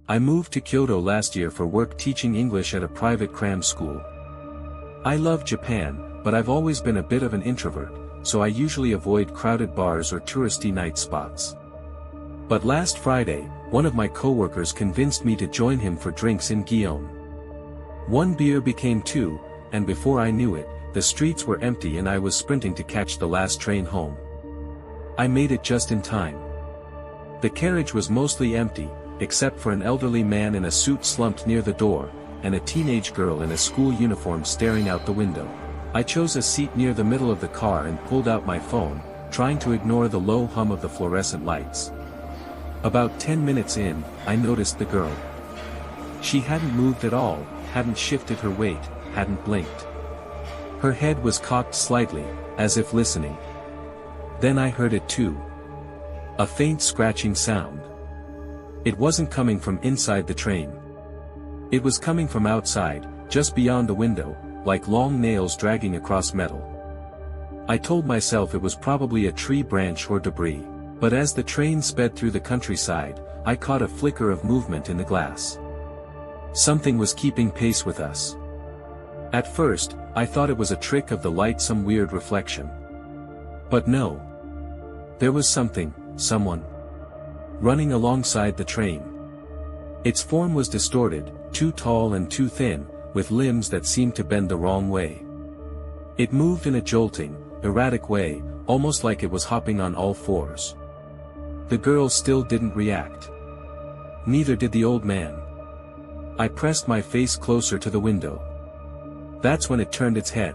I moved to Kyoto last year for work teaching English at a private cram school. I love Japan, but I've always been a bit of an introvert, so I usually avoid crowded bars or touristy night spots. But last Friday, one of my coworkers convinced me to join him for drinks in Gion. One beer became two, and before I knew it, the streets were empty and I was sprinting to catch the last train home. I made it just in time. The carriage was mostly empty, except for an elderly man in a suit slumped near the door, and a teenage girl in a school uniform staring out the window. I chose a seat near the middle of the car and pulled out my phone, trying to ignore the low hum of the fluorescent lights. About 10 minutes in, I noticed the girl. She hadn't moved at all, hadn't shifted her weight, hadn't blinked. Her head was cocked slightly, as if listening. Then I heard it too. A faint scratching sound. It wasn't coming from inside the train. It was coming from outside, just beyond the window, like long nails dragging across metal. I told myself it was probably a tree branch or debris. But as the train sped through the countryside, I caught a flicker of movement in the glass. Something was keeping pace with us. At first, I thought it was a trick of the light, some weird reflection. But no. There was someone, running alongside the train. Its form was distorted, too tall and too thin, with limbs that seemed to bend the wrong way. It moved in a jolting, erratic way, almost like it was hopping on all fours. The girl still didn't react. Neither did the old man. I pressed my face closer to the window. That's when it turned its head.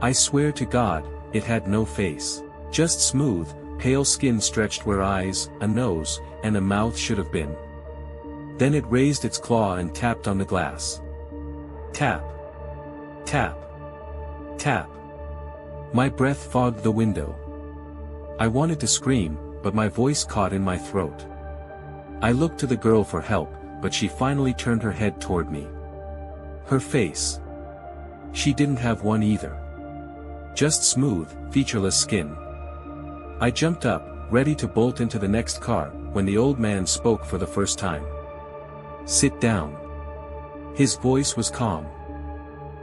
I swear to God, it had no face. Just smooth, pale skin stretched where eyes, a nose, and a mouth should have been. Then it raised its claw and tapped on the glass. Tap. Tap. Tap. My breath fogged the window. I wanted to scream, but my voice caught in my throat. I looked to the girl for help, but she finally turned her head toward me. Her face. She didn't have one either. Just smooth, featureless skin. I jumped up, ready to bolt into the next car, when the old man spoke for the first time. Sit down. His voice was calm.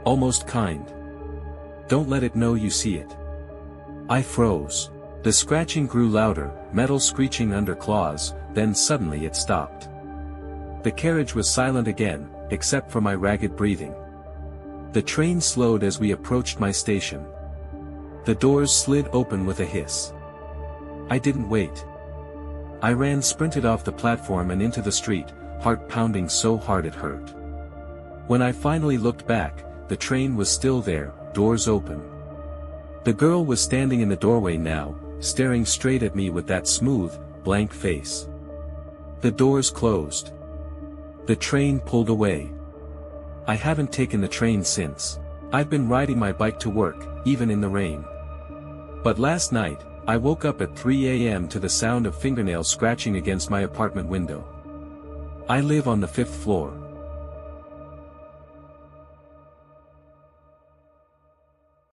Almost kind. Don't let it know you see it. I froze. The scratching grew louder, metal screeching under claws, then suddenly it stopped. The carriage was silent again, except for my ragged breathing. The train slowed as we approached my station. The doors slid open with a hiss. I didn't wait. I sprinted off the platform and into the street, heart pounding so hard it hurt. When I finally looked back, the train was still there, doors open. The girl was standing in the doorway now, staring straight at me with that smooth, blank face. The doors closed. The train pulled away. I haven't taken the train since. I've been riding my bike to work, even in the rain. But last night, I woke up at 3 a.m. to the sound of fingernails scratching against my apartment window. I live on the 5th floor.